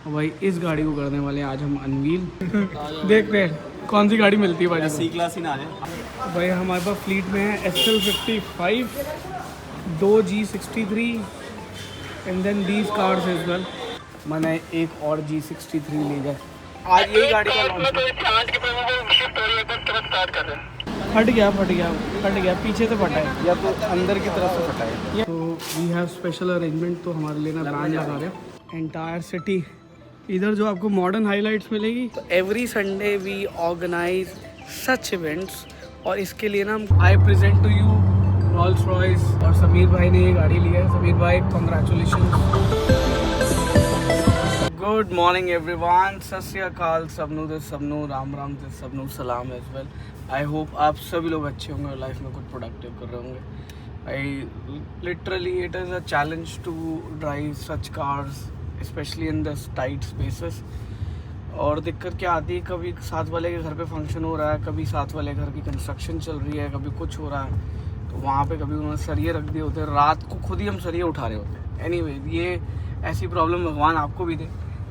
भाई इस गाड़ी को करने वाले हैं आज हम अनवील। देखते हैं कौन सी गाड़ी मिलती है भाई। सी क्लास ही ना है भाई हमारे पास फ्लीट में है SL55, 2 G63 and then these cars as well. मैंने एक और G63 ली जाए। आज यही गाड़ी का लॉन्च फट गया पीछे से फटा है या तो अंदर की तरफ से फटा है। तो वी हैव स्पेशल अरेंजमेंट, तो हमारे लिए ना बैंड लगा रहे हैं एंटायर सिटी। इधर जो आपको मॉडर्न हाइलाइट्स मिलेगी। तो every Sunday we organise such events, और इसके लिए ना I present to you Rolls Royce. और समीर भाई ने ये गाड़ी ली है। समीर भाई कॉन्ग्रेचुलेशन। गुड मॉर्निंग एवरीवन, सत श्री अकाल, सबनू दे सबनू, राम राम दे सबनू, सलाम एज वेल। आई होप आप सभी लोग अच्छे होंगे और लाइफ में कुछ प्रोडक्टिव कर रहे होंगे। I literally it is a challenge to drive such cars specially in the tight spaces. और दिक्कत क्या आती है, कभी साथ वाले के घर पे फंक्शन हो रहा है, कभी साथ वाले घर की कंस्ट्रक्शन चल रही है, कभी कुछ हो रहा है, तो वहाँ पे कभी उन्होंने सरिये रख दिए होते हैं, रात को खुद ही हम सरिये उठा रहे होते हैं। एनीवे, ये ऐसी प्रॉब्लम भगवान आपको भी दे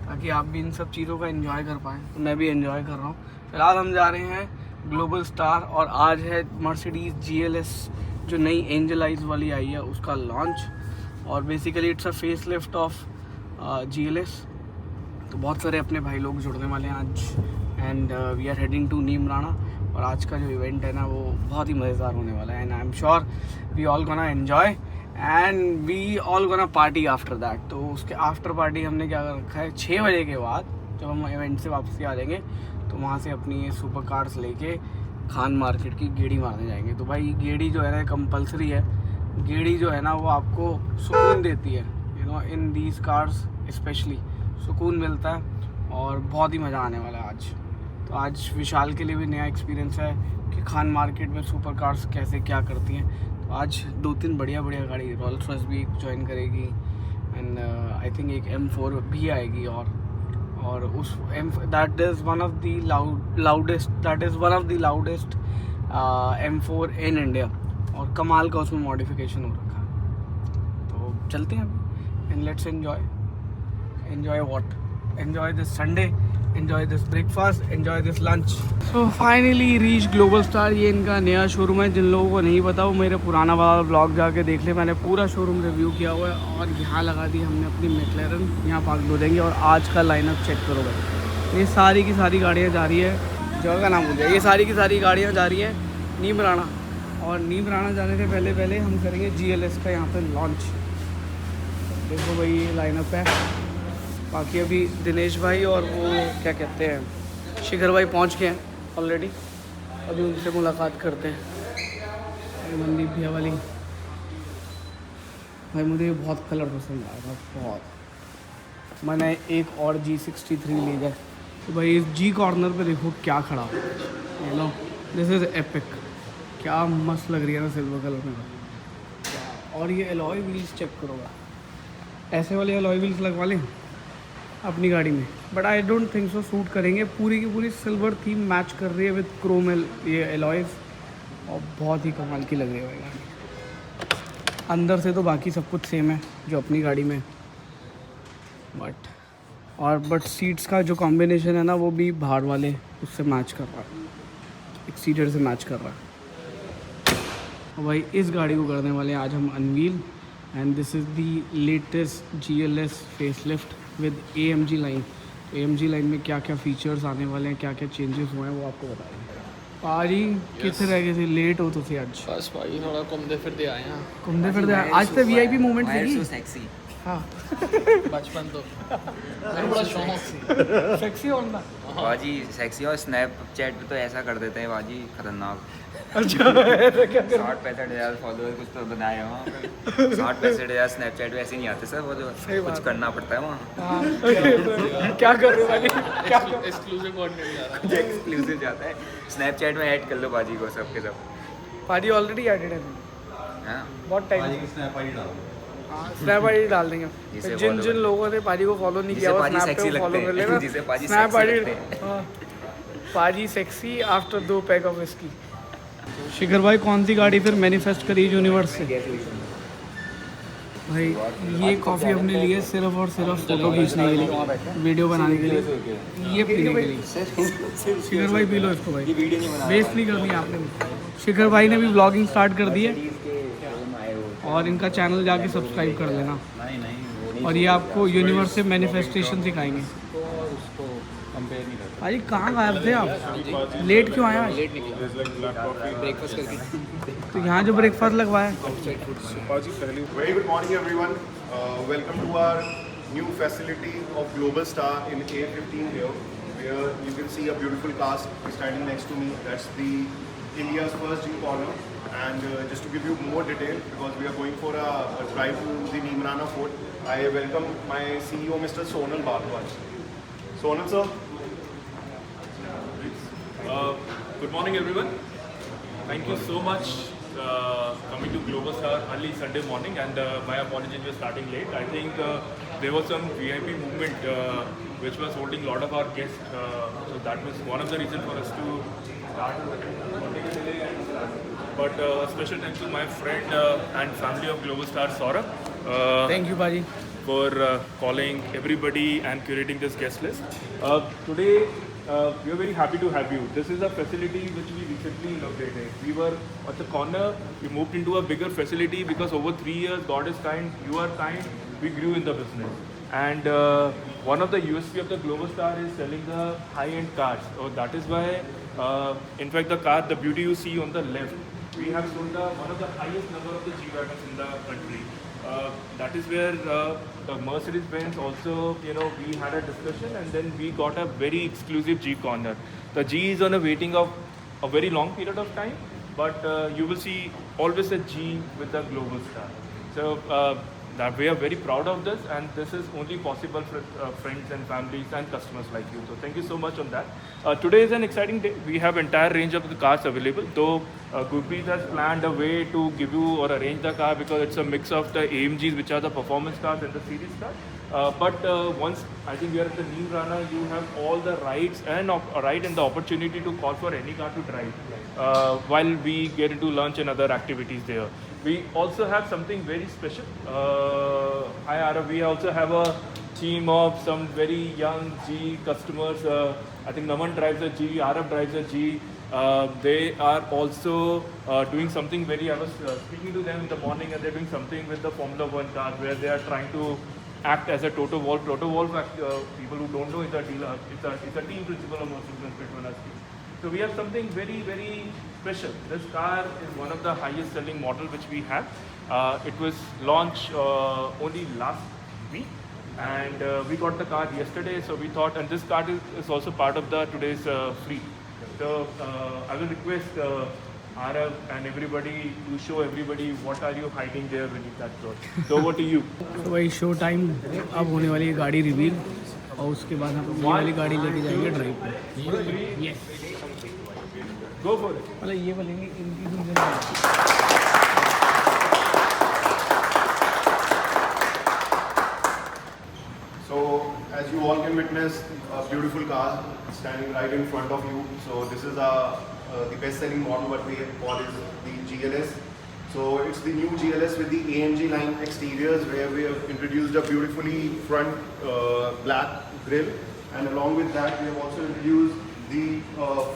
ताकि आप भी इन सब चीज़ों का एंजॉय कर पाएँ। तो मैं भी एंजॉय कर रहा हूँ। फिलहाल हम जा रहे हैं ग्लोबल स्टार, और आज है मर्सिडीज़ GLS जो नई एंजल आइज वाली आई है उसका लॉन्च। और basically it's a face lift off GLS। तो बहुत सारे अपने भाई लोग जुड़ने वाले हैं आज, and we are heading to Neemrana. और आज का जो इवेंट है ना वो बहुत ही मज़ेदार होने वाला है, and I am sure we all gonna enjoy and we all gonna party after that. तो उसके आफ्टर पार्टी हमने क्या कर रखा है, 6 बजे के बाद जब हम इवेंट से वापसी आ जाएंगे तो वहाँ से अपनी ये सुपर कार्स लेके खान मार्केट की गेड़ी मारने जाएंगे। तो भाई गेड़ी जो है ना कंपलसरी है। गेड़ी जो है ना वो आपको सुकून देती है, you know, in these cars specially सुकून मिलता है और बहुत ही मज़ा आने वाला है आज। तो आज विशाल के लिए भी नया एक्सपीरियंस है कि खान मार्केट में सुपर कार्स कैसे क्या करती हैं। तो आज 2-3 बढ़िया गाड़ी, रोल्स रॉयस भी ज्वाइन करेगी, एंड आई थिंक एक M4 भी आएगी। और उस that is one of the loudest M4 in India, और कमाल का उसमें मॉडिफिकेशन हो रखा है। तो चलते हैं अभी and let's enjoy what? Enjoy this Sunday, enjoy this breakfast, enjoy this lunch. So finally reach Global Star। ये इनका नया शोरूम है। जिन लोगों को नहीं पता वो मेरे पुराना वाला ब्लॉग जाके देख ले, मैंने पूरा शोरूम रिव्यू किया हुआ है। और यहाँ लगा दी हमने अपनी मैकलैरन, यहाँ पार्क हो जाएंगे। और आज का लाइनअप चेक करो भाई, ये सारी की सारी गाड़ियाँ जा रही है, जगह का नाम भूल गया, ये सारी की सारी गाड़ियाँ जा रही हैं नीमराना। और नीमराना जाने से पहले हम करेंगे GLS का यहाँ पर लॉन्च। देखो भाई ये लाइनअप है। बाकी अभी दिनेश भाई और वो क्या कहते हैं शिखर भाई पहुंच गए हैं ऑलरेडी, अभी उनसे मुलाकात करते हैं। मनदीप भैया वाली भाई, मुझे ये बहुत कलर पसंद आया था बहुत। मैंने एक और G63 ली जाए। तो भाई इस G कॉर्नर पे देखो क्या खड़ा, you know, this is epic. क्या मस्त लग रही है ना सिल्वर कलर में। और ये एलॉय व्हील्स चेक करो, ऐसे वाले एलॉय व्हील्स लगवा लें अपनी गाड़ी में, but I don't think so suit करेंगे। पूरी की पूरी सिल्वर थीम मैच कर रही है विद क्रोम ये एलॉयज़, और बहुत ही कमाल की लग रही है भाई गाड़ी। अंदर से तो बाकी सब कुछ सेम है जो अपनी गाड़ी में, बट सीट्स का जो कॉम्बिनेशन है ना वो भी बाहर वाले उससे मैच कर रहा है, एक्सीटर से मैच कर रहा है। और भाई इस गाड़ी को करने वाले हैं आज हम unveil, and this is the latest GLS facelift with AMG line. तो AMG लाइन में क्या क्या फीचर्स आने वाले हैं, क्या क्या चेंजेस हुए हैं वो आपको बताएंगे। पाजी कितने रह गए थे, लेट हो तो थे आज? बस भाई थोड़ा घूमते फिरते आए हैं। घूमते फिरते आए आज तो VIP मोमेंट थी। सेक्सी हाँ बचपन तो मेरा बड़ा शौक सेक्सी होना बाजी, सेक्सी। और स्नैपचैट पे तो ऐसा कर देते हैं बाजी, खतरनाक। अच्छा ऐसा क्या कर 60-65 फॉलोअर कुछ तो बनाए वहाँ पे। 60-65 स्नैपचैट पे ऐसे नहीं आते सर, वो जो कुछ करना पड़ता है वहाँ। क्या कर रहे हो भाई, क्या एक्सक्लूसिव कंटेंट जा रहा कुछ एक्सक्लूसिव जाता है। स्नैपचैट में ऐड कर लो बाजी को, सबके सब। पाजी ऑलरेडी एडेड है हाँ बहुत टाइम। स्नैप आईडी डाल देंगे। जिन लोगों ने पाजी को फॉलो नहीं किया वो स्नैप पे फॉलो कर लेना। स्नैप आईडी पाजी sexy after 2 peg of whisky. Shikhar भाई कौन सी गाड़ी फिर मैनिफेस्ट करी यूनिवर्स से? भाई ये कॉफ़ी हमने ली है सिर्फ और सिर्फ फ़ोटो खींचने के लिए, वीडियो बनाने के लिए, ये पीने के लिए। शिखर भाई पी लो इसको भाई, वेस्ट नहीं करनी है आपने। शिखर भाई ने भी ब्लॉगिंग स्टार्ट कर दी है और इनका चैनल जाके सब्सक्राइब कर लेना। और ये आपको यूनिवर्स से मैनिफेस्टेशन सिखाएंगे। भाई कहाँ गायब थे आप, लेट क्यों आया? लेट निकला, ब्रेकफास्ट करके। तो यहाँ जो ब्रेकफास्ट लगवाया है। Very good morning, everyone. Welcome to our new facility of Global Star in A15 here, where you can see a beautiful cast standing next to me. That's the India's first G corner. And just to give you more detail, because we are going for a drive to the Neemrana Fort, I welcome my CEO, Mr. Sonal Bhagwat. Sonal, sir. Good morning, everyone. Thank you so much coming to Global Star early Sunday morning, and my apologies for starting late. I think there was some VIP movement which was holding a lot of our guests, so that was one of the reasons for us to start. But special thanks to my friend and family of Global Star, Saurabh. Thank you भाजी। For calling everybody and curating this guest list. Today, we are very happy to have you. This is a facility which we recently inaugurated. We were at the corner, we moved into a bigger facility because over 3 years, God is kind, you are kind, we grew in the business. And one of the USP of the Global Star is selling the high-end cars. So that is why, in fact, the car, the beauty you see on the left, we have sold one of the highest number of the G-Wagons in the country. That is where Mercedes-Benz also, we had a discussion, and then we got a very exclusive G corner. The G is on a waiting of a very long period of time, but you will see always a G with a Global Star. So that we are very proud of this, and this is only possible for friends and families and customers like you. So thank you so much on that. Today is an exciting day. We have entire range of the cars available. Though Gurpreet has planned a way to give you or arrange the car because it's a mix of the AMGs, which are the performance cars, and the series cars. But once I think we are at the Neemrana, you have all the rights and right and the opportunity to call for any car to drive while we get into lunch and other activities there. We also have something very special. Hi Arav, we also have a team of some very young G customers. I think Naman drives a G, Arav drives a G. They are also doing something very, I was speaking to them in the morning, and they're doing something with the Formula 1 car where they are trying to act as a Toto Wolff. Toto Wolff, people who don't know, is a dealer. It's a team principal of Mercedes-Benz Petronas team. So we have something very, very special. This car is one of the highest selling model which we have. It was launched only last week, and we got the car yesterday. So we thought, and this car is also part of the today's fleet. So I will request Arav and everybody to show everybody what are you hiding there beneath that cloth. So over to you. तो भाई show time अब होने वाली है गाड़ी reveal, और उसके बाद हम ये वाली गाड़ी लेके जाएंगे ड्राइव पे। Yes, Go for it. मतलब ये बोलेंगे इनकी दुनिया। So, as you all can witness, a beautiful car standing right in front of you. So, this is the best-selling model. What we call is the GLS. So, it's the new GLS with the AMG line exteriors, where we have introduced a beautifully front black grille, and along with that, we have also introduced the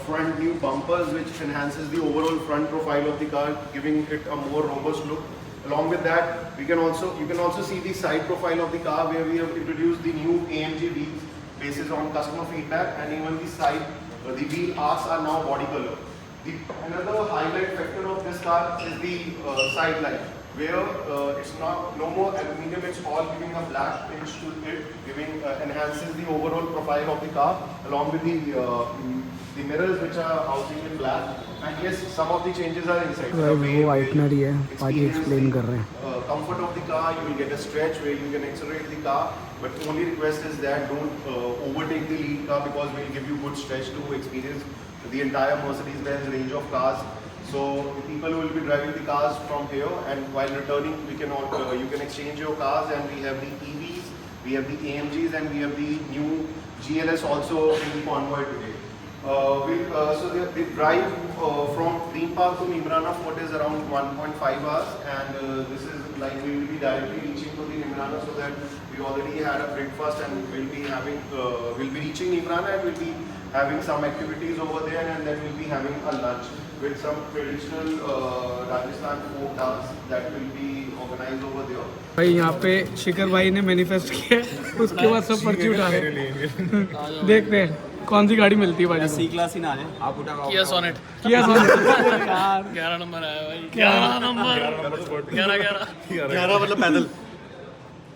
front new bumpers, which enhances the overall front profile of the car, giving it a more robust look. Along with that, you can also see the side profile of the car, where we have introduced the new AMG wheels based on customer feedback, and even the side, the wheel arcs are now body color. Another highlight factor of this car is the side light, where it's no more aluminium, it's all giving a black finish to it, enhances the overall profile of the car, along with the mirrors which are housing in black. And yes, some of the changes are inside. वो whitener ही है, पाजी explain कर रहे हैं। Comfort of the car, you will get a stretch where you can accelerate the car, but only request is that don't overtake the lead car, because we'll give you good stretch to experience the entire Mercedes-Benz range of cars. So the people who will be driving the cars from here, and while returning, you can exchange your cars, and we have the EVs, we have the AMGs, and we have the new GLS also in the convoy today. So the drive from Green Park to Nimrana Fort is around 1.5 hours, and this is like we will be directly reaching to the Nimrana, so that we already had a breakfast and we'll be reaching Nimrana and we'll be having some activities over there, and then we'll be having a lunch with some traditional Rajasthan folk dance that will be organized over there. भाई यहाँ पे शिखर भाई ने manifest किया है, उसके बाद सब पर्ची उठा रहे हैं। देखते हैं कौन सी गाड़ी मिलती है भाई। सी क्लास ही ना है। आप उठा किया सोनेट यार 11 नंबर आया भाई, 11 नंबर 11 मतलब पैदल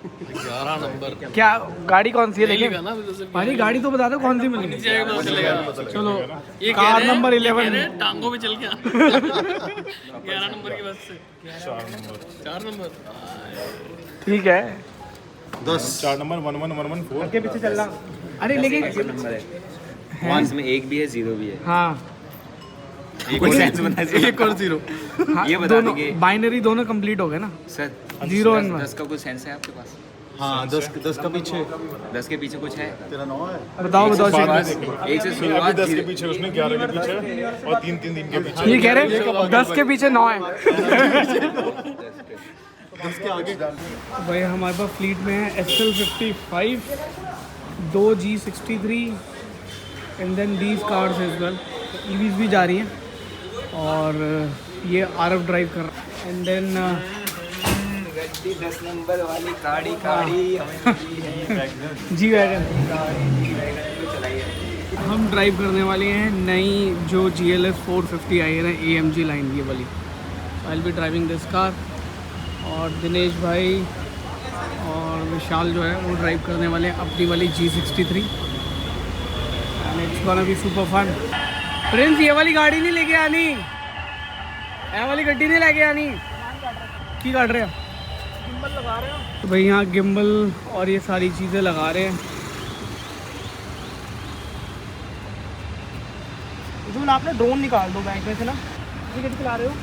11 नंबर। क्या गाड़ी कौन सी है लेकिन भाई गाड़ी तो बता दो कौन सी मिलेगी। चलो कार नंबर 11 टांगों पे चल के 11 नंबर की बस से 4 नंबर ठीक है 4 नंबर 1114 के पीछे चल रहा। अरे लेकिन नंबर है वंस में एक भी है जीरो भी है। हाँ कोई सेंस बना एक और 0 ये बता दोनों देंगे बाइनरी दोनों कंप्लीट हो गए ना। सर 0 और 1 10 का कुछ सेंस है आपके पास? हाँ 10 का पीछे 10 के पीछे कुछ है? तेरा 9 है। बताओ एक से अभी शुरुआत 10 के पीछे उसमें 11 के पीछे और 3 दिन के पीछे। ये कह रहे 10 के पीछे 9 है। 10 के आगे भाई हमारे पास फ्लीट में है SL55 2 G63 and then these cars as well. EVs भी जा रही हैं और ये RF ड्राइव कर रहा है एंड देन 10 नंबर वाली गाड़ी जी वैगन हम ड्राइव करने वाले हैं नई जो GLS 450 आई है ना AMG लाइन ये वाली। I will be driving this car और दिनेश भाई और विशाल जो है वो ड्राइव करने वाले हैं अपनी वाली G63 and it's gonna be super fun. Prince ये वाली गाड़ी नहीं लेके आनी, ये वाली गड्डी नहीं लेके आनी की काट रहे हैं गिम्बल लगा रहे हो तो भाई यहाँ गिम्बल और ये सारी चीज़ें लगा रहे हैं। तो आपने ड्रोन निकाल दो बैग में से ना। गाड़ी चला रहे हो?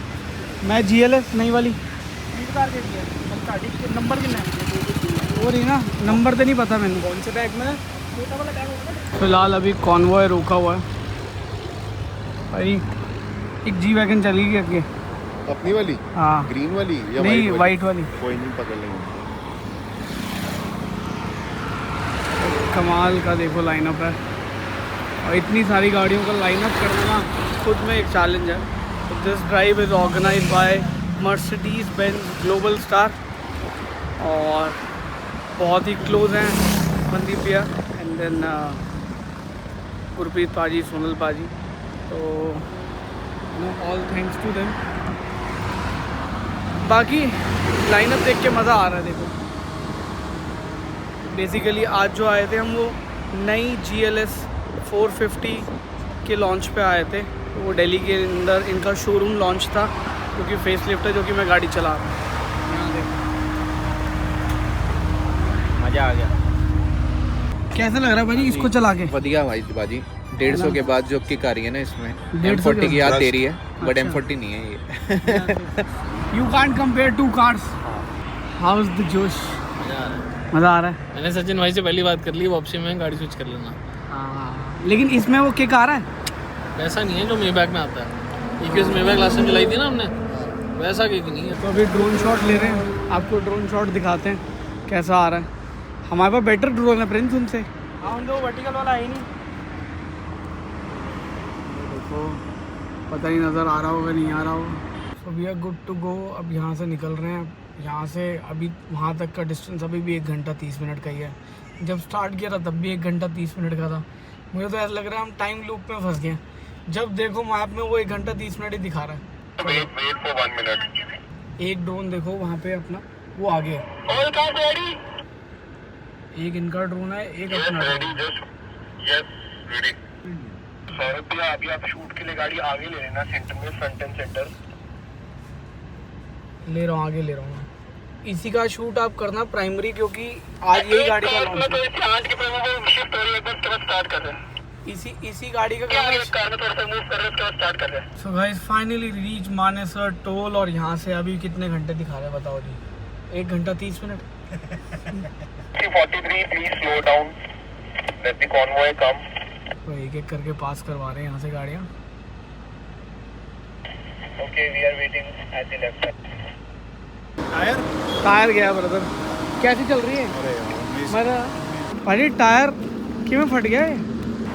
मैं GLS नई वाली नंबर कितना है वो रही ना, नंबर तो नहीं पता मैंने कौन से बैग में। फिलहाल अभी कॉन्वॉय रोका हुआ है भाई। एक जी वैगन चली गई आगे अपनी वाली हाँ ग्रीन वाली या नहीं वाइट वाली। कोई नहीं पकड़ लेंगे। कमाल का देखो लाइनअप है और इतनी सारी गाड़ियों का लाइनअप करना ना खुद में एक चैलेंज है। This drive is organised by Mercedes Benz global star और बहुत ही क्लोज हैं मनदीप भैया एंड देन गुरप्रीत पाजी सोनल पाजी, तो ऑल थैंक्स टू देम। बाकी लाइनअप देख के मज़ा आ रहा है। देखो बेसिकली आज जो आए थे हम वो नई GLS 450 के लॉन्च पे आए थे। वो दिल्ली के अंदर इनका शोरूम लॉन्च था क्योंकि फेस लिफ्ट है जो कि मैं गाड़ी चला रहा हूँ। मजा आ गया। कैसा लग रहा है भाई इसको चला के? बढ़िया भाई बाजी 150 के बाद जो किक आ रही है ना इसमें 150 M40 की याद दे रही है बट अच्छा। M40 नहीं है ये। You can't compare to cars. How is the josh? मज़ा आ रहा है। मैंने सचिन भाई से पहली बात कर ली, वापसी में गाड़ी स्विच कर लेना। लेकिन इसमें वो किक आ रहा है वैसा नहीं है जो मेबैक में आता है। इक्कीस मेबैक लास्ट टाइम चलाई थी ना हमने, वैसा किक नहीं है। तो अभी ड्रोन शॉट ले रहे हैं, आपको ड्रोन शॉट दिखाते हैं कैसा आ रहा है। हमारे पास बेटर ड्रोन है प्रिंस उनसे। हाँ उनका वर्टिकल वाला है ही नहीं। देखो पता ही नज़र आ रहा होगा नहीं आ रहा होगा। So we are good to go. अब यहाँ से निकल रहे हैं। यहाँ से अभी वहाँ तक का डिस्टेंस अभी भी 1 घंटा 30 मिनट का ही है। जब स्टार्ट किया था तब भी 1 घंटा 30 मिनट का था। मुझे तो ऐसा लग रहा है हम टाइम लूप में फंस गए। जब देखो मैप में वो 1 घंटा 30 मिनट ही दिखा रहा है। एक ड्रोन देखो वहाँ पे अपना वो आगे है। एक इनका ड्रोन है, एक अपना अभी आप शूट के लिए गाड़ी आगे ले लेना, सेंटर में फ्रंट एंड सेंटर ले रहा हूँ, आगे ले रहा हूँ। इसी का शूट आप करना प्राइमरी, क्योंकि आज यही गाड़ी का लॉन्च है। इसी गाड़ी का so guys finally reach Manesar toll. और यहाँ से अभी कितने घंटे दिखा रहे हैं बताओ जी? 1 घंटा 30 minute. 43 please slow down, let the convoy come तो एक एक करके पास करवा रहे हैं यहाँ से गाड़ियाँ। टायर गया ब्रदर, कैसी चल रही है? मेरा भाई टायर क्यों फट गया है?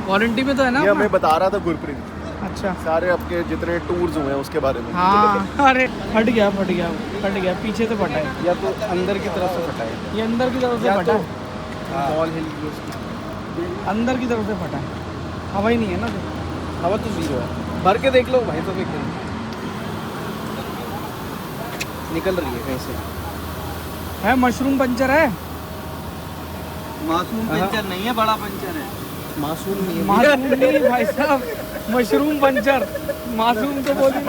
वारंटी में तो है ना? ये हमें बता रहा था गुरप्रीत, अच्छा सारे आपके जितने टूर्स हुए हैं उसके बारे में। हाँ अरे फट गया पीछे से फटा है या तो अंदर की तरफ से फटा है, ये अंदर की तरफ से फटा है, बॉल हिल गई उसकी, अंदर की तरफ से फटा है, हवा ही नहीं है ना, हवा तो जीरो है, भर के देख लो भाई, तो निकल रही है कहीं से। है मशरूम पंचर है, मासूम पंचर नहीं है, बड़ा पंचर है। मासूम नहीं है, मासूम नहीं भाई साहब, मशरूम पंचर, मासूम तो बोली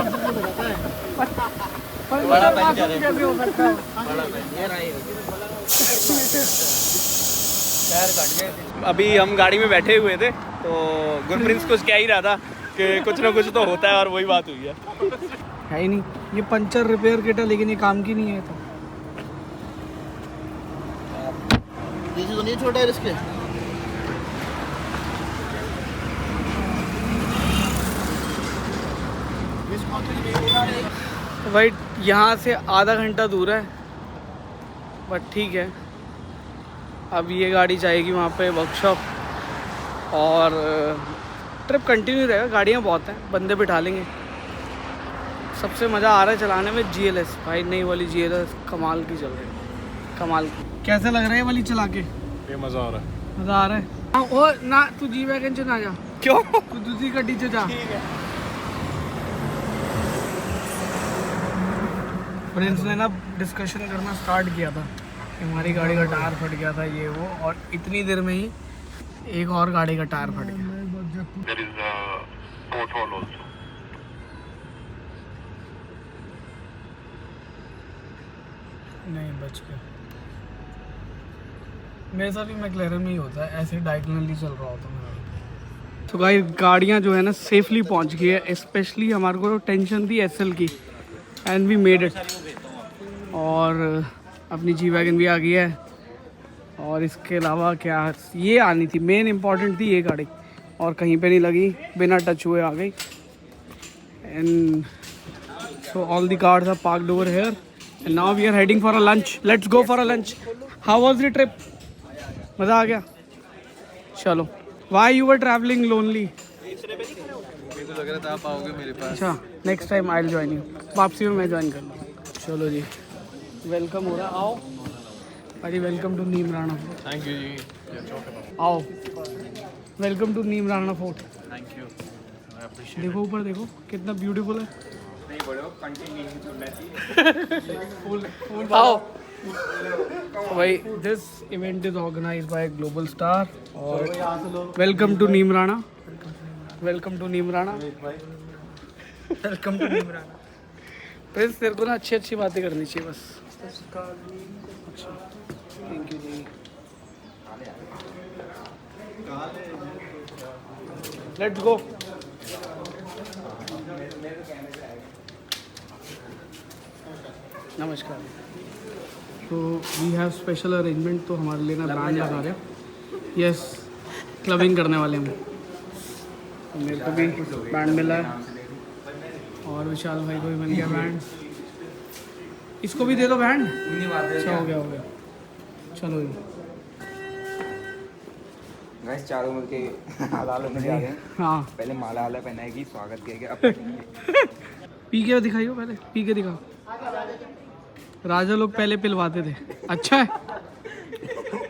बड़ा पंचर है, कैसे हो सकता है? अभी हम गाड़ी में बैठे हुए थे तो गुरप्रिंस कुछ कह ही रहा था कि कुछ ना कुछ तो होता है, और वही बात हुई है ही नहीं। ये पंचर रिपेयर किट है लेकिन ये काम की नहीं है। तो पीछे तो नहीं छोटा है इसके। तो भाई यहाँ से आधा घंटा दूर है, बट ठीक है। अब ये गाड़ी जाएगी वहाँ पे वर्कशॉप, और ट्रिप कंटिन्यू रहेगा। गाड़ियाँ बहुत हैं, बंदे बिठा लेंगे। सबसे मज़ा आ रहा है चलाने में GLS, भाई नई वाली GLS कमाल की चल रही है, कमाल की। कैसा लग रहा है ये वाली चला के? ये मजा आ रहा है। मज़ा आ रहा है। हाँ ओ ना, तू जी वैगन च ना जा। क्यों? तू दूसरी गड्डी च जा। प्रिंस ने ना डिस्कशन करना स्टार्ट किया था कि हमारी गाड़ी का टायर फट गया था, ये वो, और इतनी देर में ही एक और गाड़ी का टायर फट गया। नहीं बच गया। मेरे साथ भी मैक्लेरन में ही होता है, ऐसे डायगोनली चल रहा होता है। तो गाइस गाड़ियाँ जो है ना सेफली पहुंच गई है। स्पेशली हमारे को टेंशन थी SL की, एंड वी मेड इट। और अपनी जी वैगन भी आ गई है, और इसके अलावा क्या ये आनी थी, मेन इम्पॉर्टेंट थी ये गाड़ी, और कहीं पे नहीं लगी, बिना टच हुए आ गई। And so all the cars are parked over here, and now we are heading for a lunch. Let's go for a lunch. How was the trip? मज़ा आ गया? चलो। Why you were travelling lonely? लग रहा था आप आओगे मेरे पास। अच्छा, next time I will join you. वापसी में मैं ज्वाइन कर लूँगा। चलो जी, वेलकम हो रहा है, आओ भाई। Welcome to Neemrana fort. Thank you जी। आओ, welcome to Neemrana fort. Thank you. देखो ऊपर, देखो कितना ब्यूटीफुल है। नहीं बोलो, कंटिन्यू छोड़ना चाहिए। आओ भाई, this event is organised by Global star, और welcome to Neemrana, welcome to Neemrana, welcome to Neemrana. Prince तेरे को ना अच्छी अच्छी बातें करनी चाहिए बस। अच्छा, thank you ji. Let's go. नमस्कार। तो वी हैव स्पेशल अरेंजमेंट, तो हमारे लिए ना बैंड लगा रहे हैं। यस, क्लबिंग करने वाले हम। तो मेरे को भी बैंड मिला है, और विशाल भाई को भी मिल गया बैंड। इसको भी दे दो बैंड। अच्छा, हो गया। चलो जी। गाइस चारों मिलके हलाल में जा रहे हैं। हाँ, पहले माला वाला पहनाएगी, स्वागत करेगा, अब पी के दिखाइयो, पहले पी के दिखाओ। राजा लोग पहले पिलवाते थे। अच्छा है,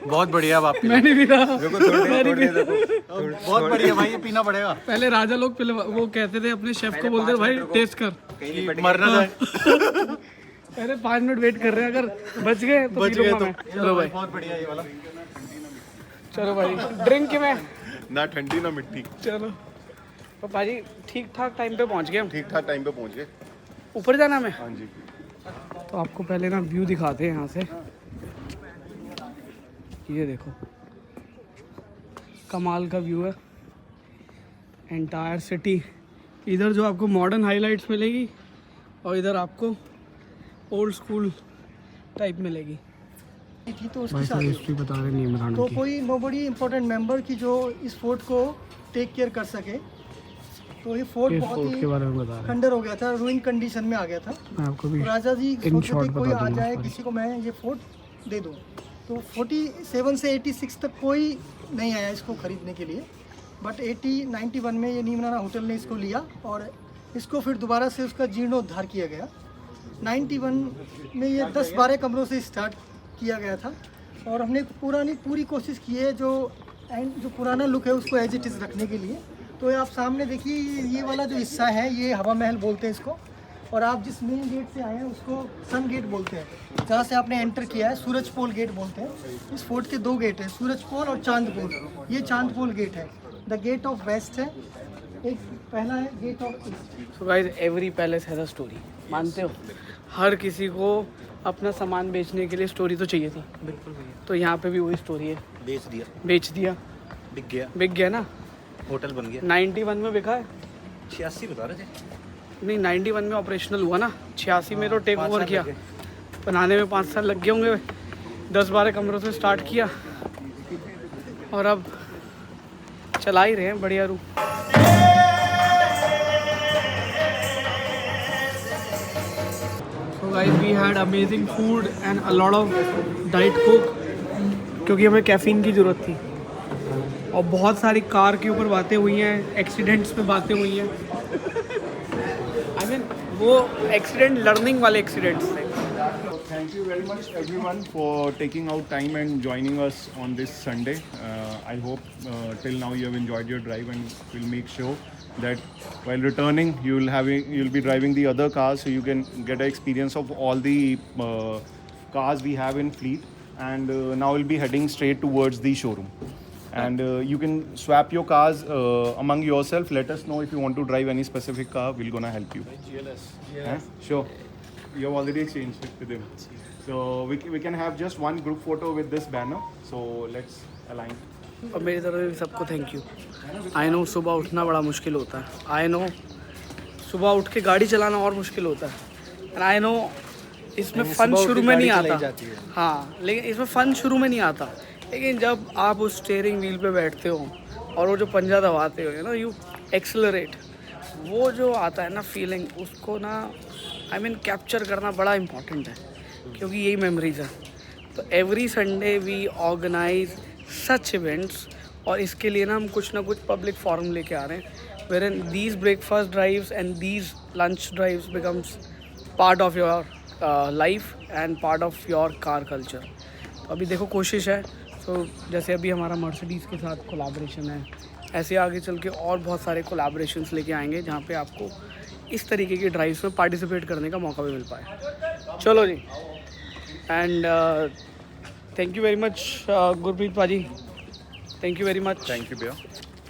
बहुत बढ़िया बाप। मैंने भी कहा। बहुत बढ़िया भाई, ये पीना पड़ेगा। पहले राजा लोग वो कहते थे अपने शेफ को, बोलते थे भाई टेस्ट कर, मरना जाए। पहले 5 मिनट वेट कर रहे हैं, अगर बच गए तो पी लूंगा मैं। चलो भाई, बहुत बढ़िया ये वाला। चलो भाई, ड्रिंक में ना ठंडी ना मिट्टी। चलो। तो भाजी ठीक ठाक टाइम पे पहुंच गए हम। ठीक ठाक टाइम पे पहुंच गए। ऊपर जाना में। हाँ जी। तो आपको पहले ना व्यू दिखाते हैं यहाँ से। ये देखो, कमाल का व्यू है, एंटायर सिटी। इधर जो आपको मॉडर्न हाइलाइट्स मिलेगी, और इधर आपको ओल्ड स्कूल टाइप मिलेगी। थी तो उसकी भाई साहब शादी हिस्ट्री बता रहे हैं इमरान तो की। कोई नोबडी इम्पोर्टेंट मेंबर की जो इस फोर्ट को टेक केयर कर सके। तो ये फोर्ट इस बहुत फोर्ट ही के बारे में बता रहे हैं। खंडर हो गया था, रूइन कंडीशन में आ गया था। मैं आपको भी राजा जी इन सोचते शॉर्ट थे कोई बता आ दूंगा जाए सारी। किसी को मैं ये फोर्ट दे दूँ। तो 47 से 86 तक कोई नहीं आया इसको खरीदने के लिए, बट 91 में ये नीमराना होटल ने इसको लिया और इसको फिर दोबारा से उसका जीर्णोद्धार किया गया। 91 में ये 10-12 कमरों से स्टार्ट किया गया था और हमने पूरी कोशिश की है जो पुराना लुक है उसको एज इट इज़ रखने के लिए। तो ये आप सामने देखिए, ये वाला जो हिस्सा है ये हवा महल बोलते हैं इसको, और आप जिस मेन गेट से आए हैं उसको सन गेट बोलते हैं। जहाँ से आपने एंटर किया है सूरज पोल गेट बोलते हैं। इस फोर्ट के 2 गेट हैं, सूरज पोल और चांद पोल। ये चांद पोल गेट है, द गेट ऑफ वेस्ट है, एक पहला है gate of east. So guys every palace has a story, मानते हो? हर किसी को अपना सामान बेचने के लिए स्टोरी तो चाहिए थी। बिल्कुल तो यहाँ पे भी वही स्टोरी है, बेच दिया, बेच दिया, बिक गया ना। होटल बन गया। 91 में बिका है? 86 बता रहे थे। नहीं 91 में ऑपरेशनल हुआ ना, 86 में तो टेक ओवर किया। बनाने में 5 साल लग गए होंगे। 10-12 कमरों से स्टार्ट किया और अब चला ही रहे हैं बढ़िया रूप। So guys, we had amazing food and a lot of diet coke क्योंकि हमें कैफीन की ज़रूरत थी। और बहुत सारी कार के ऊपर बातें हुई हैं, एक्सीडेंट्स पे बातें हुई हैं। I mean, वो एक्सीडेंट लर्निंग वाले एक्सीडेंट्स थे। Thank you very much everyone for taking out time and joining us on this Sunday. I hope till now you have enjoyed your drive, and we'll make sure that while returning you'll be driving the other cars, so you can get an experience of all the cars we have in fleet. And now we'll be heading straight towards the showroom. And you can swap your cars among yourself. Let us know if you want to drive any specific car. We're gonna help you. GLS. Sure. You have already exchanged it with him. So we can have just one group photo with this banner. So let's align. और मेरी तरफ से सबको thank you. I know सुबह उठना बड़ा मुश्किल होता है, आई नो सुबह उठ के गाड़ी चलाना और मुश्किल होता है, एंड आई नो इसमें फ़न शुरू में नहीं आता। हाँ, लेकिन इसमें फ़न शुरू में नहीं आता, लेकिन जब आप उस स्टीयरिंग व्हील पे बैठते हो और वो जो पंजा दबाते हो ना, यू एक्सेलरेट, वो जो आता है ना फीलिंग, उसको ना आई मीन कैप्चर करना बड़ा इम्पॉर्टेंट है, क्योंकि यही मेमोरीज है। तो every Sunday we organise such events, और इसके लिए ना हम कुछ ना कुछ पब्लिक फॉरम लेके आ रहे हैं, where in these breakfast drives and these lunch drives becomes part of your life and part of your car culture. तो अभी देखो कोशिश है, तो जैसे अभी हमारा मर्सिडीज़ के साथ कोलैबोरेशन है, ऐसे आगे चल के और बहुत सारे कोलैबोरेशंस लेके आएंगे जहाँ पे आपको इस तरीके की ड्राइव्स में पार्टिसिपेट करने का मौका भी मिल पाए। चलो जी, and thank you very much Gurpreet पाजी, thank you very much. Thank you, भैया.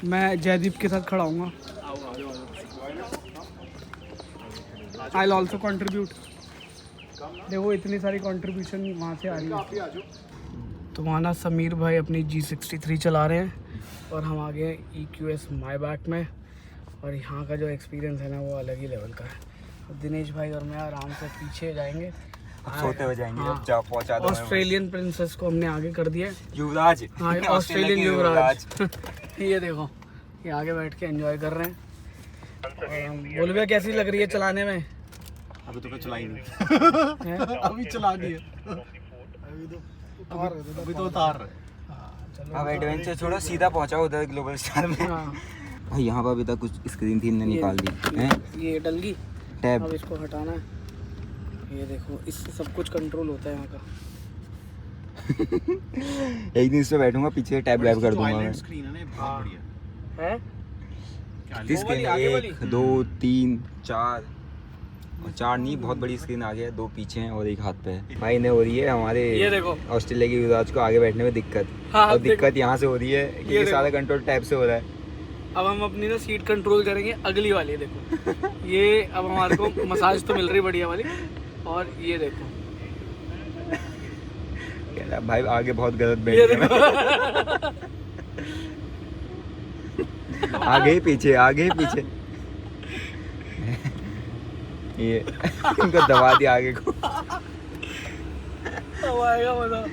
मैं जयदीप के साथ खड़ा हूँगा। I will also contribute. देखो इतनी सारी कंट्रीब्यूशन वहाँ से आ रही है। तो वहाँ ना समीर भाई अपनी G63 चला रहे हैं और हम आ गए EQS मायबैक में, और यहाँ का जो एक्सपीरियंस है ना वो अलग ही लेवल का है। दिनेश भाई और मैं आराम से पीछे जाएंगे, सोते हुए जाएंगे। हाँ, अब जा पहुंचा दो। ऑस्ट्रेलियन प्रिंसेस को हमने आगे कर दिया। युवराज। हाँ, ऑस्ट्रेलियन युवराज। ये देखो, ये आगे बैठ के एंजॉय कर रहे हैं। बोल भैया कैसी लग रही है चलाने में? अभी तो मैं चला ही नहीं। अभी चला दिए, अभी तो उतार रहे। अब एडवेंचर छोड़ो, सीधा पहुंचाओ उधर ग्लोबल स्टार में। हाँ, भाई यहाँ पर अभी तक कुछ स्क्रीन थी, इनने निकाल दी हैं। ये डल गई, टैब। अब इसको हटाना है। ये देखो, इससे सब कुछ कंट्रोल होता है यहाँ का। एक दिन इस पे बैठूंगा, पीछे टैब लैब कर दूंगा मैं। स्क्रीन है ना, बहुत बढ़िया है? स्क्रीन आगे वाली? 1 2 3 4 और 4 नहीं, बहुत बड़ी स्क्रीन आ गया। 2 पीछे हैं और 1 हाथ पे है। भाई ने हो रही है हमारे ये देखो, ऑस्ट्रेलिया के युवराज को आगे बैठने में दिक्कत। हाँ, और देखो। दिक्कत यहाँ से हो रही है कि ये सारा कंट्रोल टैब से हो रहा है। अब हम अपनी ना सीट कंट्रोल करेंगे अगली वाली। देखो ये अब हमारे को मसाज तो मिल रही बढ़िया वाली, और ये देखो कह रहा भाई आगे बहुत गलत ये बैठ गया। देखो। आगे ही पीछे, आगे ही पीछे। ये इनको दबा दिया आगे को। अब आएगा मजा।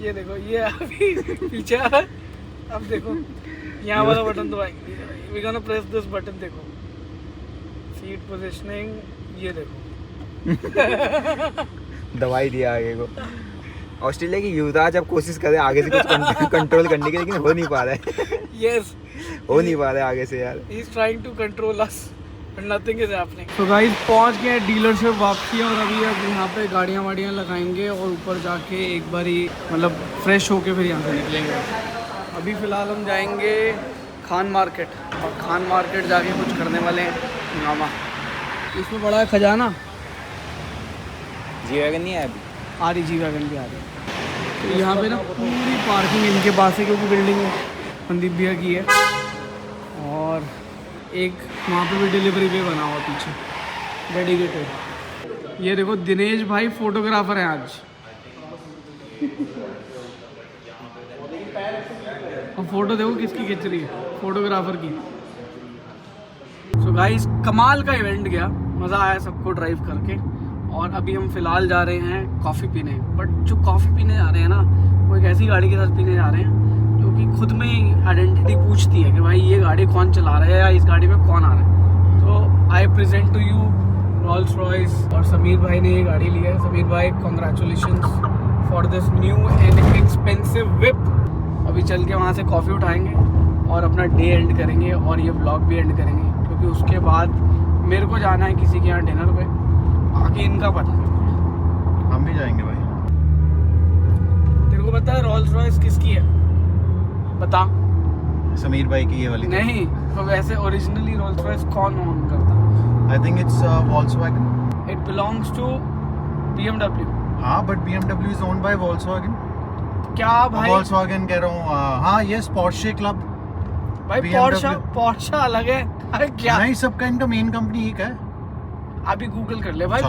ये देखो, ये अभी पीछे आ रहा है। अब देखो यहाँ वाला बटन दबाएंगे, we gonna press this button. देखो सीट पोजीशनिंग, ये देखो दवाई दिया आगे को। ऑस्ट्रेलिया की युवता जब कोशिश करे आगे से कुछ कंट्रोल करने की, लेकिन हो नहीं पा रहा है। यस, हो नहीं पा रहा है आगे से यार। He is trying to control us but nothing is happening. So guys पहुंच गए डीलर से वापसी, और अभी अब यहाँ पे गाड़ियाँ वाड़ियाँ लगाएंगे और ऊपर जाके एक बार ही मतलब फ्रेश होके फिर यहाँ से निकलेंगे। अभी फ़िलहाल हम जाएंगे खान मार्केट, और खान मार्केट जाके कुछ करने वाले हैं मामा। इसमें बड़ा है खजाना। जी वैगन नहीं है अभी, आ रही जी वैगन भी आ रही है। तो यहाँ पे ना पूरी पार्किंग इनके पास है, क्योंकि बिल्डिंग संदीप भैया की है, और एक वहाँ पे भी डिलीवरी पे बना हुआ पीछे डेडिकेटेड। ये देखो दिनेश भाई फोटोग्राफर हैं आज, और फोटो देखो किसकी खिंच रही है, फोटोग्राफर की। सो गाइस कमाल का इवेंट गया, मज़ा आया सबको ड्राइव करके। और अभी हम फ़िलहाल जा रहे हैं कॉफ़ी पीने, बट जो कॉफ़ी पीने जा रहे हैं ना, वो एक ऐसी गाड़ी के साथ पीने जा रहे हैं जो कि खुद में ही आइडेंटिटी पूछती है कि भाई ये गाड़ी कौन चला रहा है या इस गाड़ी में कौन आ रहा है। तो I present to you Rolls Royce, और समीर भाई ने ये गाड़ी ली है। समीर भाई congratulations for this new and expensive whip. अभी चल के वहाँ से कॉफ़ी उठाएंगे और अपना डे एंड करेंगे, और ये व्लॉग भी एंड करेंगे, क्योंकि उसके बाद मेरे को जाना है किसी के यहाँ डिनर पे। बाकी इनका पता नहीं, हम भी जाएंगे भाई। तेरे को पता है रोल्स रॉयस किसकी है? बता। समीर भाई की ये वाली नहीं, तो वैसे ओरिजिनली रोल्स रॉयस कौन ओन करता? I think it's Volkswagen. It belongs to BMW। हाँ but BMW is owned by Volkswagen. क्या भाई? वॉल्क्सवैगन कह रहा हूँ। हाँ यस, पोर्शे क्लब। भाई BMW पोर्शा अलग है। अरे क्या? नहीं, सबका इनका मेन कंपनी एक है। अभी गूगल कर ले भाई।